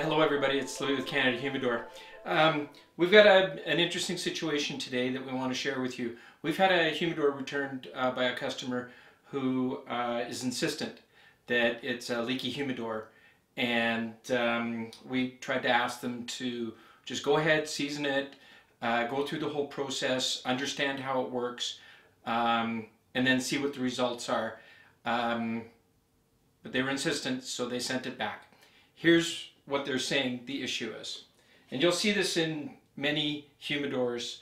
Hello everybody, it's Louis with Canada Humidor. We've got an interesting situation today that we want to share with you. We've had a humidor returned by a customer who is insistent that it's a leaky humidor, and we tried to ask them to just go ahead, season it, go through the whole process, understand how it works, and then see what the results are. But they were insistent, so they sent it back. Here's what they're saying the issue is. And you'll see this in many humidors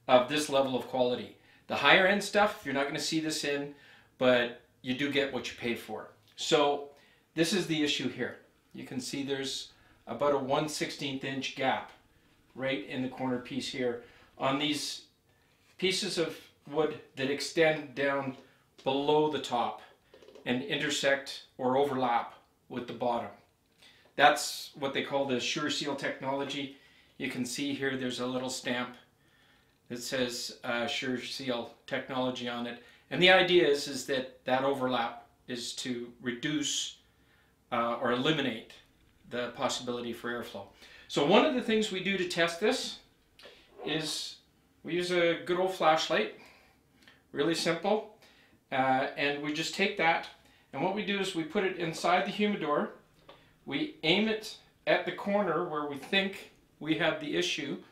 of this level of quality. The higher end stuff, you're not going to see this in, but you do get what you pay for. So this is the issue here. You can see there's about a 1/16 inch gap right in the corner piece here on these pieces of wood that extend down below the top and intersect or overlap with the bottom. That's what they call the SensorPush technology. You can see here there's a little stamp that says SensorPush Technology on it. And the idea is that that overlap is to reduce or eliminate the possibility for airflow. So one of the things we do to test this is we use a good old flashlight, really simple, and we just take that, and what we do is we put it inside the humidor. We aim it at the corner where we think we have the issue,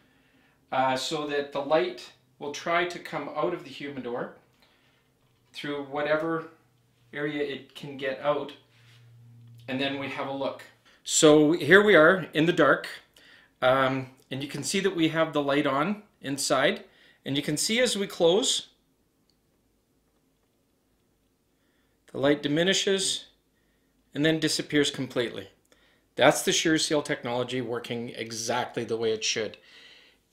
so that the light will try to come out of the humidor through whatever area it can get out, and then we have a look. So here we are in the dark, and you can see that we have the light on inside, and you can see as we close, the light diminishes and then disappears completely. That's the SensorPush technology working exactly the way it should.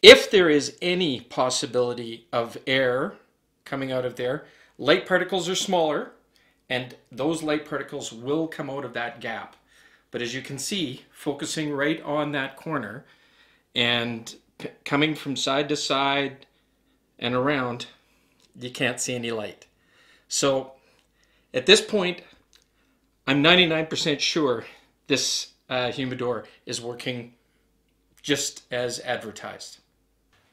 If there is any possibility of air coming out of there, light particles are smaller, and those light particles will come out of that gap. But as you can see, focusing right on that corner and coming from side to side and around, you can't see any light. So at this point, I'm 99% sure this humidor is working just as advertised.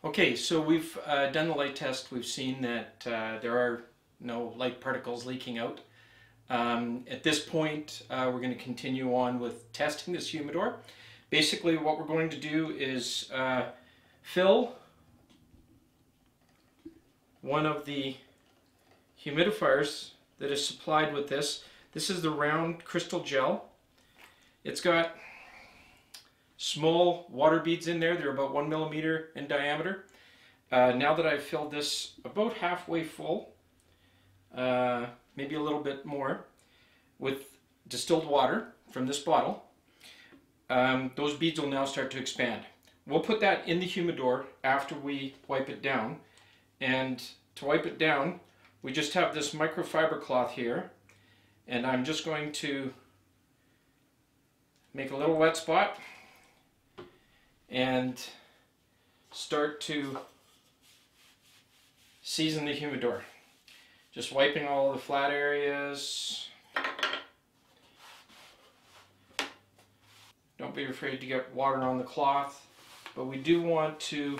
Okay, so we've done the light test. We've seen that there are no light particles leaking out. At this point, we're going to continue on with testing this humidor. Basically, what we're going to do is fill one of the humidifiers that is supplied with this. This is the round crystal gel. It's got small water beads in there. They're about 1 millimeter in diameter. Now that I've filled this about halfway full, maybe a little bit more, with distilled water from this bottle, those beads will now start to expand. We'll put that in the humidor after we wipe it down. And to wipe it down, we just have this microfiber cloth here, and I'm just going to make a little wet spot and start to season the humidor. Just wiping all the flat areas. Don't be afraid to get water on the cloth, but we do want to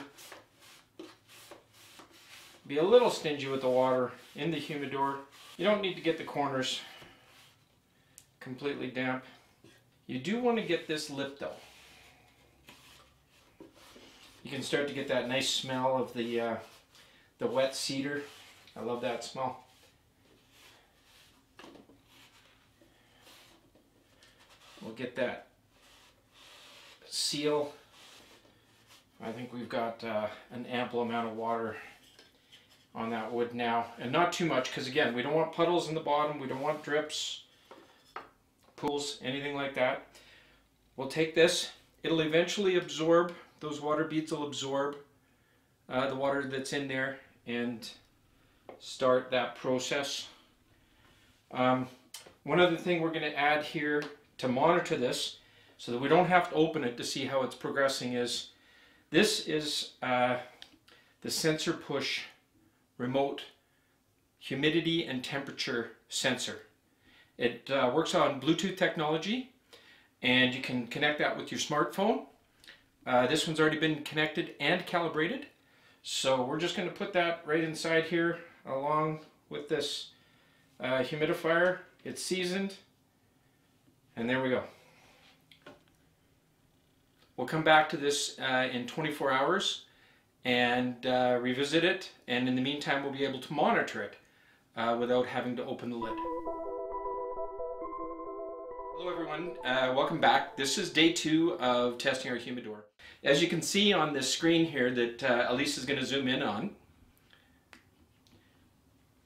be a little stingy with the water in the humidor. You don't need to get the corners completely damp. You do want to get this lip though. You can start to get that nice smell of the wet cedar. I love that smell. We'll get that seal. I think we've got an ample amount of water on that wood now, and not too much, because again, we don't want puddles in the bottom, we don't want drips, pools, anything like that. We'll take this, it'll eventually absorb, those water beads will absorb the water that's in there and start that process. One other thing we're going to add here to monitor this, so that we don't have to open it to see how it's progressing, is this is the SensorPush remote humidity and temperature sensor. It works on Bluetooth technology, and you can connect that with your smartphone. This one's already been connected and calibrated, so we're just going to put that right inside here along with this humidifier. It's seasoned, and there we go. We'll come back to this in 24 hours and revisit it, and in the meantime we'll be able to monitor it without having to open the lid. Hello everyone, welcome back. This is day 2 of testing our humidor. As you can see on this screen here that Elise is going to zoom in on,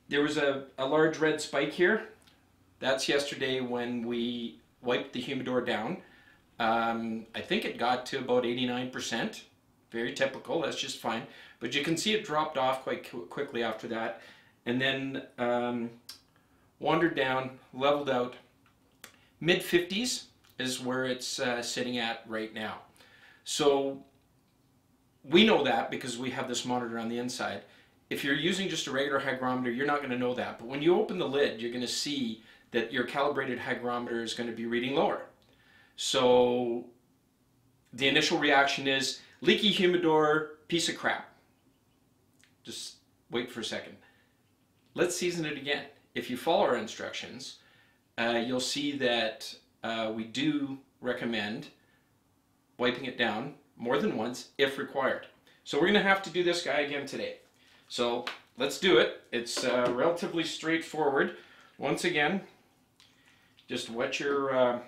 there was a large red spike here. That's yesterday when we wiped the humidor down. I think it got to about 89%. Very typical, that's just fine. But you can see it dropped off quite quickly after that, and then wandered down, leveled out. Mid-50s is where it's sitting at right now. So we know that because we have this monitor on the inside. If you're using just a regular hygrometer, you're not going to know that. But when you open the lid, you're going to see that your calibrated hygrometer is going to be reading lower. So the initial reaction is, leaky humidor, piece of crap. Just wait for a second. Let's season it again. If you follow our instructions, you'll see that we do recommend wiping it down more than once if required. So we're going to have to do this guy again today. So let's do it. It's relatively straightforward. Once again, just wet your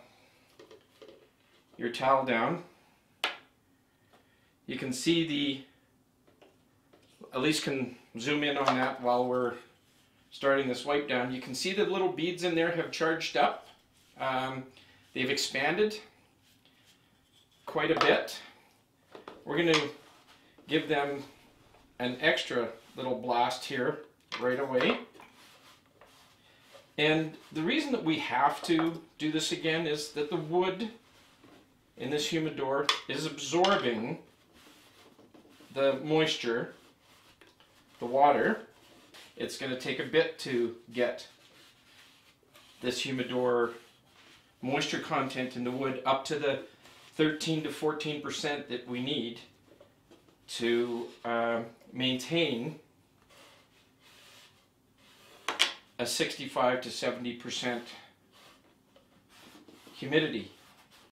towel down. You can see Elise can zoom in on that while we're starting this wipe down. You can see the little beads in there have charged up. They've expanded quite a bit. We're going to give them an extra little blast here right away. And the reason that we have to do this again is that the wood in this humidor is absorbing the moisture, the water. It's going to take a bit to get this humidor moisture content in the wood up to the 13 to 14% that we need to maintain a 65 to 70% humidity.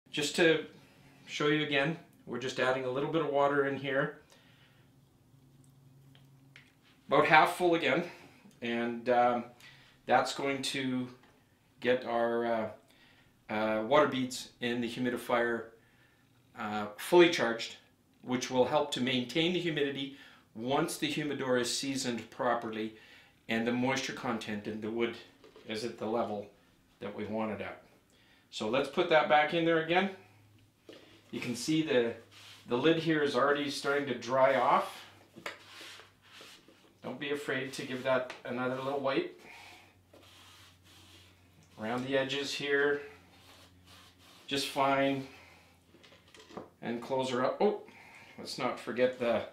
Just to show you again, we're just adding a little bit of water in here. About half full again, and that's going to get our water beads in the humidifier fully charged, which will help to maintain the humidity once the humidor is seasoned properly and the moisture content in the wood is at the level that we want it at. So let's put that back in there again. You can see the lid here is already starting to dry off. Don't be afraid to give that another little wipe around the edges here, just fine, and close her up. Oh, let's not forget the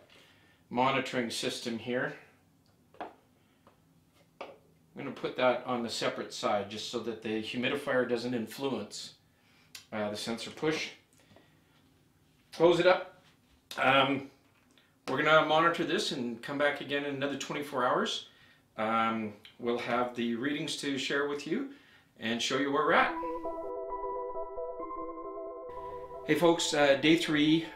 monitoring system here. I'm going to put that on the separate side just so that the humidifier doesn't influence the SensorPush. Close it up. We're going to monitor this and come back again in another 24 hours. We'll have the readings to share with you and show you where we're at. Hey folks, day 3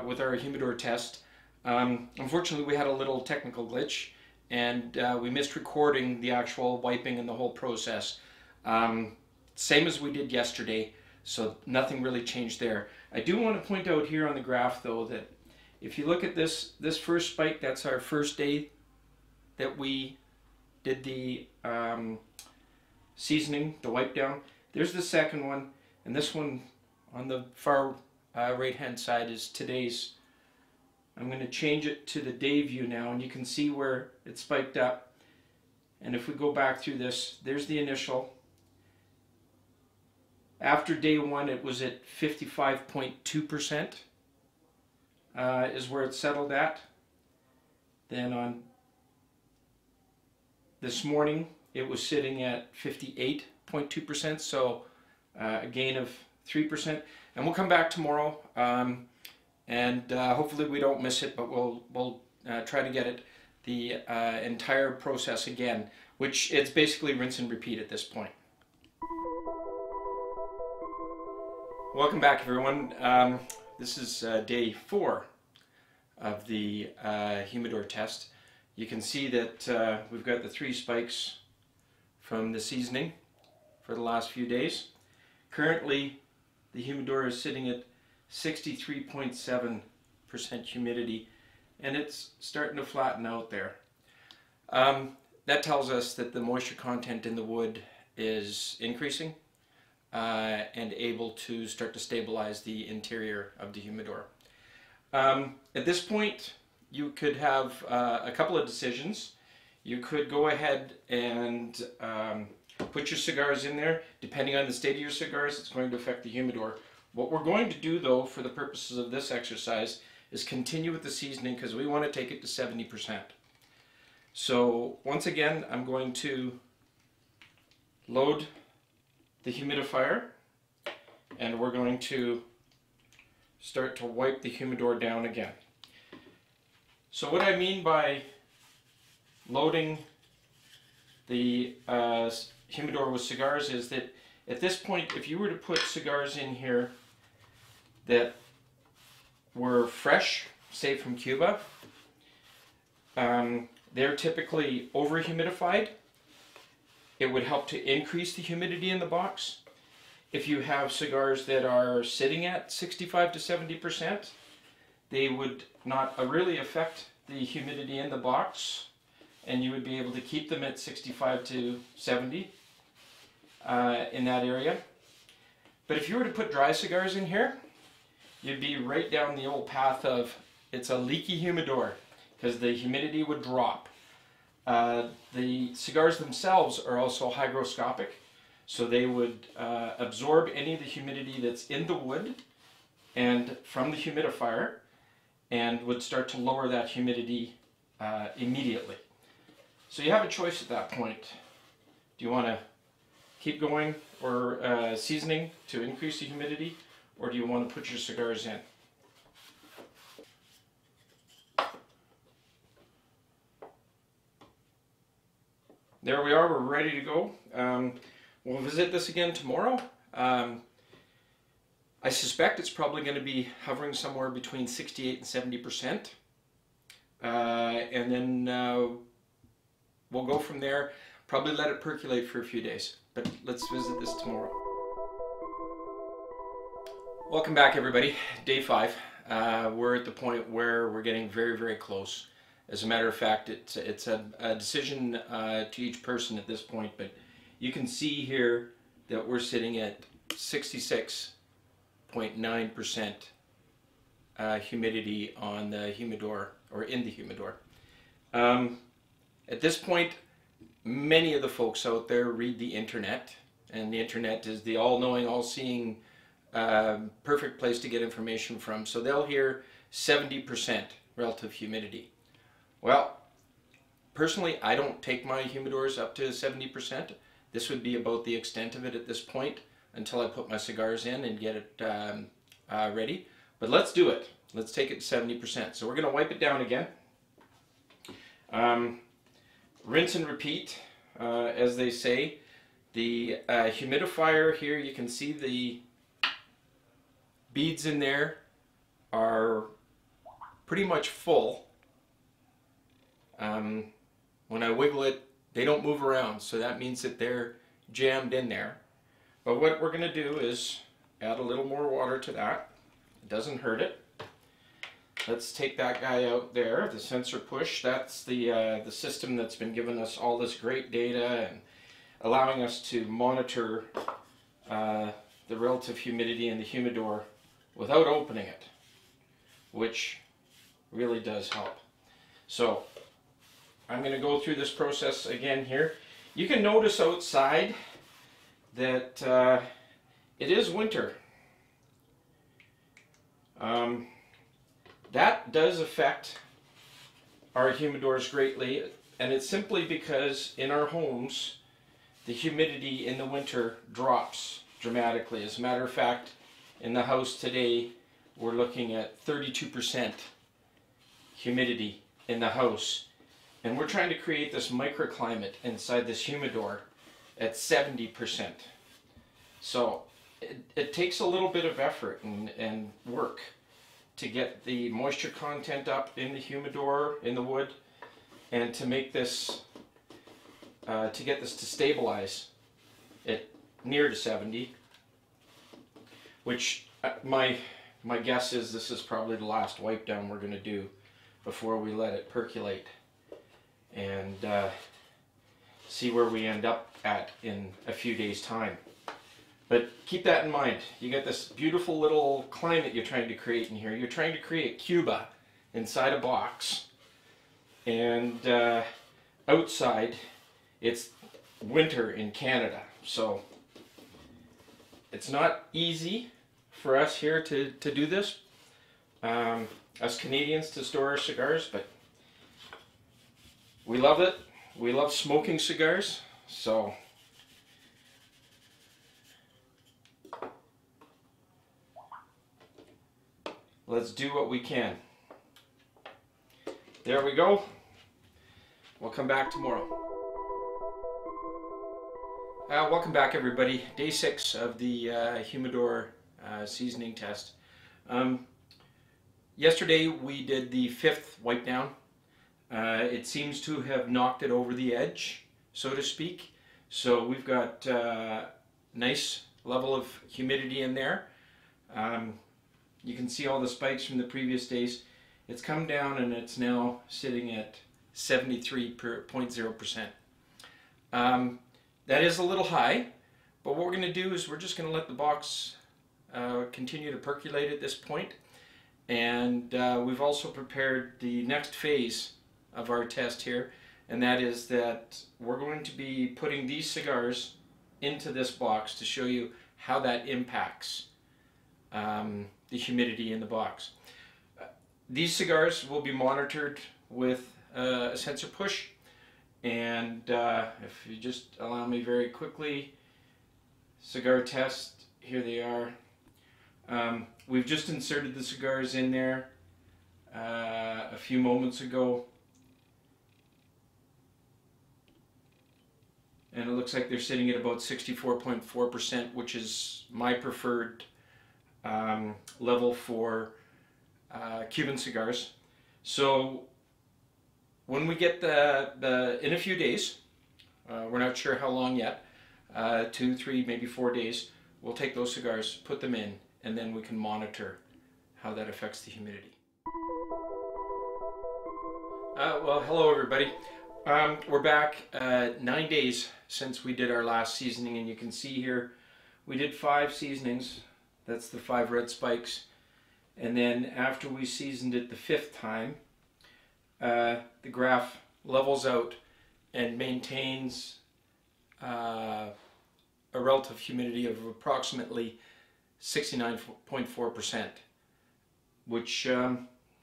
with our humidor test. Unfortunately we had a little technical glitch and we missed recording the actual wiping and the whole process. Same as we did yesterday, so nothing really changed there. I do want to point out here on the graph though that if you look at this first spike, that's our first day that we did the seasoning, the wipe down. There's the second one, and this one on the far right hand side is today's. I'm going to change it to the day view now, and you can see where it spiked up. And if we go back through this, there's the initial. After day 1 it was at 55.2%. Is where it settled at. Then on this morning it was sitting at 58.2%, so a gain of 3%. And we'll come back tomorrow, and hopefully we don't miss it, but we'll try to get it the entire process again, which it's basically rinse and repeat at this point. Welcome back, everyone. This is day 4 of the humidor test. You can see that we've got the 3 spikes from the seasoning for the last few days. Currently, the humidor is sitting at 63.7% humidity, and it's starting to flatten out there. That tells us that the moisture content in the wood is increasing and able to start to stabilize the interior of the humidor. At this point, you could have a couple of decisions. You could go ahead and put your cigars in there. Depending on the state of your cigars, it's going to affect the humidor. What we're going to do, though, for the purposes of this exercise, is continue with the seasoning because we want to take it to 70%. So once again, I'm going to load the humidifier, and we're going to start to wipe the humidor down again. So what I mean by loading the humidor with cigars is that at this point, if you were to put cigars in here that were fresh, say from Cuba, they're typically over humidified. It would help to increase the humidity in the box. If you have cigars that are sitting at 65 to 70%, they would not really affect the humidity in the box, and you would be able to keep them at 65 to 70 in that area. But if you were to put dry cigars in here, you'd be right down the old path of it's a leaky humidor because the humidity would drop. The cigars themselves are also hygroscopic, so they would absorb any of the humidity that's in the wood and from the humidifier, and would start to lower that humidity immediately. So you have a choice at that point. Do you want to keep going or seasoning to increase the humidity, or do you want to put your cigars in? There we are, we're ready to go. We'll visit this again tomorrow. I suspect it's probably going to be hovering somewhere between 68 and 70%. And then we'll go from there, probably let it percolate for a few days. But let's visit this tomorrow. Welcome back, everybody. Day 5. We're at the point where we're getting very, very close. As a matter of fact, it's a decision to each person at this point, but you can see here that we're sitting at 66.9% humidity on the humidor, or in the humidor. At this point, many of the folks out there read the internet, and the internet is the all-knowing, all-seeing, perfect place to get information from. So they'll hear 70% relative humidity. Well, personally, I don't take my humidors up to 70%. This would be about the extent of it at this point until I put my cigars in and get it ready. But let's do it. Let's take it to 70%. So we're going to wipe it down again. Rinse and repeat, as they say. The humidifier here, you can see the beads in there are pretty much full. When I wiggle it, they don't move around, so that means that they're jammed in there. But what we're going to do is add a little more water to that. It doesn't hurt it. Let's take that guy out there, the SensorPush. That's the system that's been giving us all this great data and allowing us to monitor the relative humidity in the humidor without opening it, which really does help. So I'm going to go through this process again here. You can notice outside that it is winter. That does affect our humidors greatly, and it's simply because in our homes the humidity in the winter drops dramatically. As a matter of fact, in the house today, we're looking at 32% humidity in the house. And we're trying to create this microclimate inside this humidor at 70%. So it takes a little bit of effort and work to get the moisture content up in the humidor, in the wood, and to make this, to get this to stabilize at near to 70, which my guess is this is probably the last wipe down we're going to do before we let it percolate and see where we end up at in a few days' time. But keep that in mind. You got this beautiful little climate you're trying to create in here. You're trying to create Cuba inside a box, and outside it's winter in Canada. So it's not easy for us here to do this, us Canadians, to store our cigars, but we love it. We love smoking cigars, so let's do what we can. There we go. We'll come back tomorrow. Welcome back, everybody. Day 6 of the humidor seasoning test. Yesterday we did the 5th wipe down. It seems to have knocked it over the edge, so to speak. So we've got nice level of humidity in there. You can see all the spikes from the previous days. It's come down and it's now sitting at 73.0%. That is a little high, but what we're going to do is we're just going to let the box continue to percolate at this point. And we've also prepared the next phase of our test here, and that is that we're going to be putting these cigars into this box to show you how that impacts the humidity in the box. These cigars will be monitored with a SensorPush, and if you just allow me very quickly, cigar test, here they are. We've just inserted the cigars in there a few moments ago, and it looks like they're sitting at about 64.4%, which is my preferred level for Cuban cigars. So when we get in a few days, we're not sure how long yet, 2, 3, maybe 4 days, we'll take those cigars, put them in, and then we can monitor how that affects the humidity. Well, hello everybody. We're back 9 days since we did our last seasoning, and you can see here we did 5 seasonings. That's the 5 red spikes. And then after we seasoned it the 5th time, the graph levels out and maintains a relative humidity of approximately 69.4%, which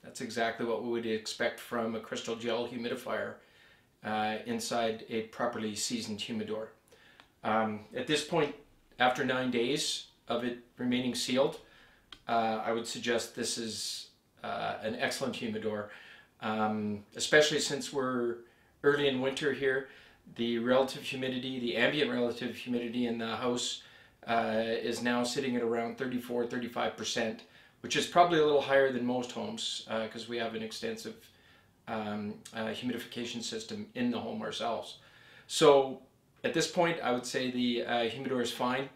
that's exactly what we would expect from a crystal gel humidifier inside a properly seasoned humidor. At this point, after 9 days of it remaining sealed, I would suggest this is an excellent humidor, especially since we're early in winter here. The relative humidity, the ambient relative humidity in the house is now sitting at around 34–35%, which is probably a little higher than most homes because we have an extensive humidification system in the home ourselves. So at this point, I would say the humidor is fine,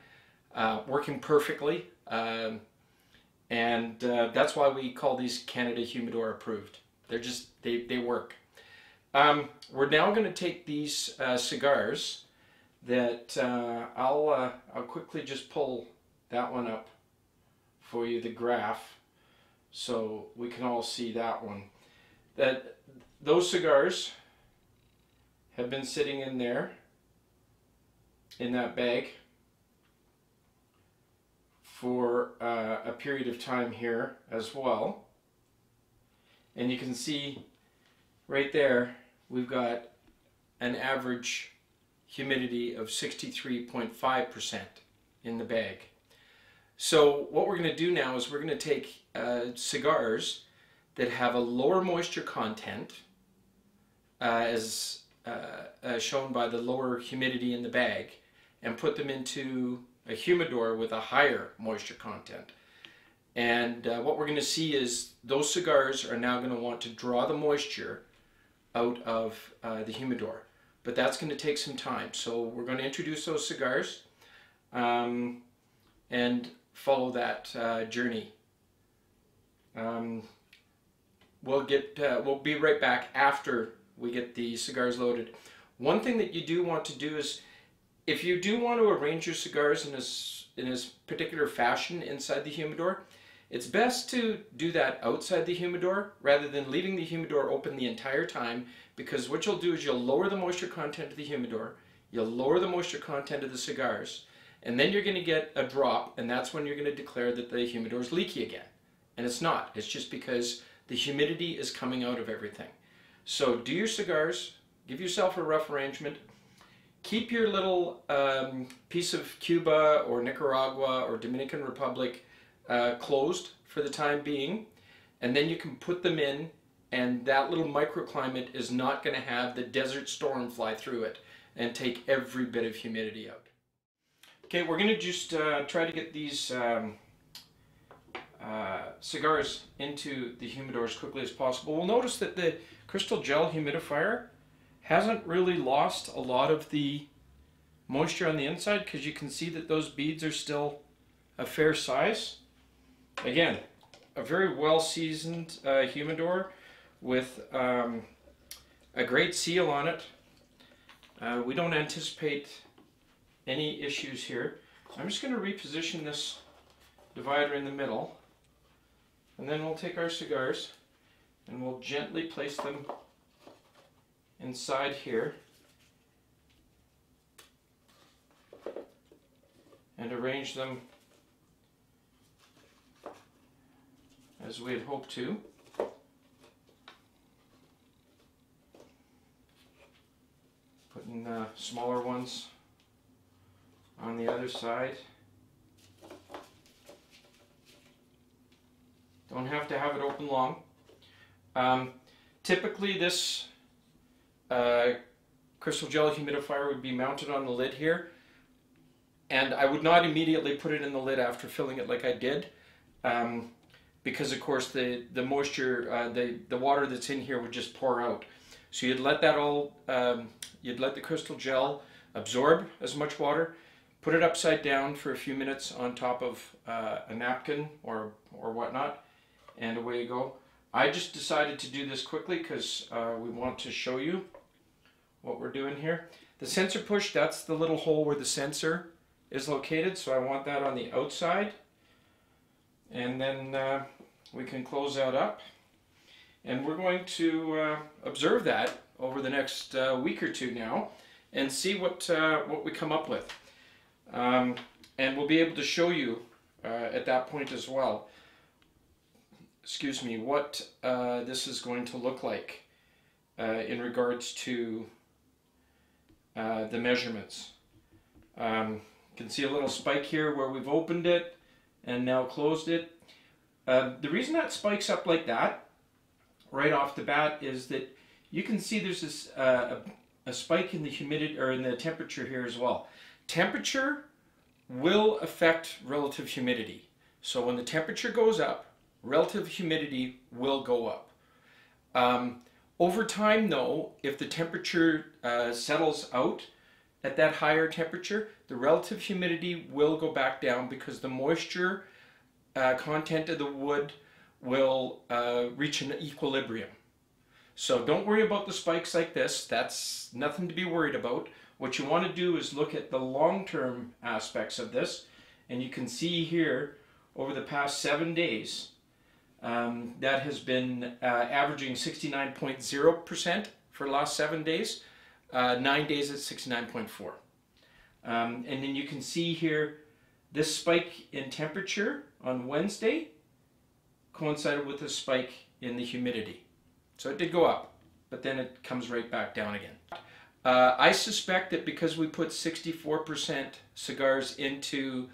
working perfectly, and that's why we call these Canada Humidor approved. They're just, they work. We're now going to take these cigars that I'll quickly just pull that one up for you, the graph, so we can all see that one. Those cigars have been sitting in there, in that bag, for a period of time here as well. And you can see right there, we've got an average humidity of 63.5% in the bag. So what we're going to do now is we're going to take cigars that have a lower moisture content, as shown by the lower humidity in the bag, and put them into a humidor with a higher moisture content. And what we're going to see is those cigars are now going to want to draw the moisture out of the humidor. But that's going to take some time. So we're going to introduce those cigars and follow that journey. We'll be right back after we get the cigars loaded. One thing that you do want to do is, if you do want to arrange your cigars in this particular fashion inside the humidor, it's best to do that outside the humidor rather than leaving the humidor open the entire time, because what you'll do is you'll lower the moisture content of the humidor, you'll lower the moisture content of the cigars, and then you're going to get a drop, and that's when you're going to declare that the humidor is leaky again. And it's not. It's just because the humidity is coming out of everything. So do your cigars, give yourself a rough arrangement, keep your little piece of Cuba or Nicaragua or Dominican Republic closed for the time being, and then you can put them in, and that little microclimate is not going to have the desert storm fly through it and take every bit of humidity out. Okay, we're going to just try to get these cigars into the humidor as quickly as possible. We'll notice that the crystal gel humidifier hasn't really lost a lot of the moisture on the inside, because you can see that those beads are still a fair size. Again, a very well seasoned humidor with a great seal on it. We don't anticipate any issues here. I'm just going to reposition this divider in the middle, and then we'll take our cigars and we'll gently place them inside here and arrange them as we had hoped to. Putting the smaller ones on the other side. Don't have to have it open long. Typically this crystal gel humidifier would be mounted on the lid here, and I would not immediately put it in the lid after filling it like I did, because of course the moisture, the water that's in here would just pour out. So you'd let that all, you'd let the crystal gel absorb as much water, put it upside down for a few minutes on top of a napkin or whatnot, and away you go. I just decided to do this quickly because we want to show you what we're doing here. The SensorPush, that's the little hole where the sensor is located, so I want that on the outside. And then we can close that up. And we're going to observe that over the next week or two now and see what we come up with. And we'll be able to show you at that point as well, excuse me, what this is going to look like in regards to the measurements. You can see a little spike here where we've opened it and now closed it. The reason that spikes up like that right off the bat is that you can see there's this a spike in the humidity, or in the temperature here as well. Temperature will affect relative humidity. So when the temperature goes up, relative humidity will go up. Over time though, if the temperature settles out at that higher temperature, the relative humidity will go back down because the moisture content of the wood will reach an equilibrium. So don't worry about the spikes like this. That's nothing to be worried about. What you want to do is look at the long-term aspects of this, and you can see here over the past 7 days that has been averaging 69.0% for the last 7 days, 9 days at 69.4. And then you can see here this spike in temperature on Wednesday coincided with a spike in the humidity. So it did go up, but then it comes right back down again. I suspect that because we put 64% cigars into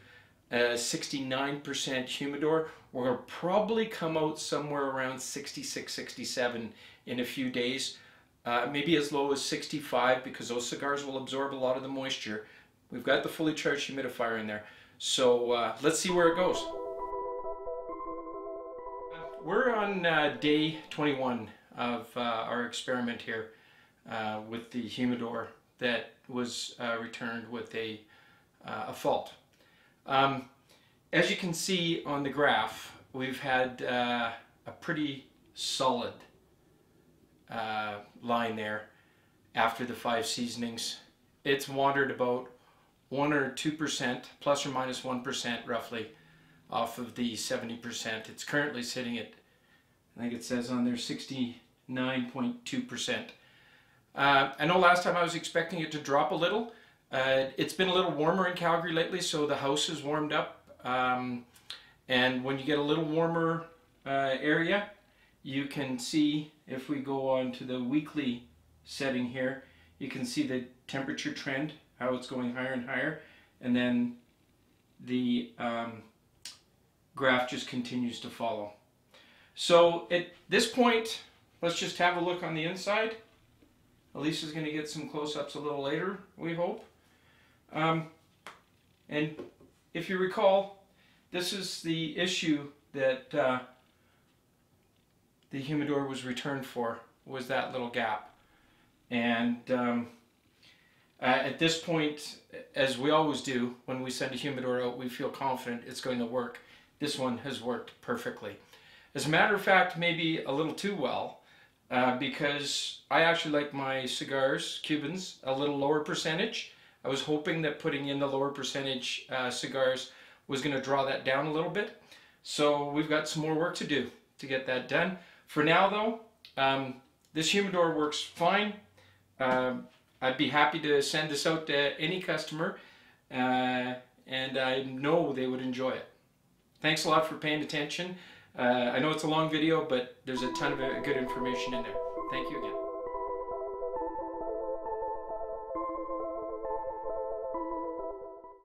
69% humidor, we're going to probably come out somewhere around 66, 67 in a few days. Maybe as low as 65, because those cigars will absorb a lot of the moisture. We've got the fully charged humidifier in there. So let's see where it goes. We're on day 21 of our experiment here with the humidor that was returned with a fault. As you can see on the graph, we've had a pretty solid line there after the 5 seasonings. It's wandered about 1 or 2%, plus or minus 1% roughly, off of the 70%. It's currently sitting at, I think it says on there, 69.2%. I know last time I was expecting it to drop a little. It's been a little warmer in Calgary lately, so the house is warmed up. And when you get a little warmer area, you can see, if we go on to the weekly setting here, you can see the temperature trend, how it's going higher and higher, and then the graph just continues to follow. So at this point, let's just have a look on the inside. Elise is going to get some close-ups a little later, we hope. And if you recall, this is the issue that the humidor was returned for, was that little gap. And at this point, as we always do, when we send a humidor out, we feel confident it's going to work. This one has worked perfectly. As a matter of fact, maybe a little too well, because I actually like my cigars, Cubans, a little lower percentage. I was hoping that putting in the lower percentage cigars was going to draw that down a little bit. So we've got some more work to do to get that done. For now though, this humidor works fine. I'd be happy to send this out to any customer, and I know they would enjoy it. Thanks a lot for paying attention. I know it's a long video, but there's a ton of good information in there. Thank you again.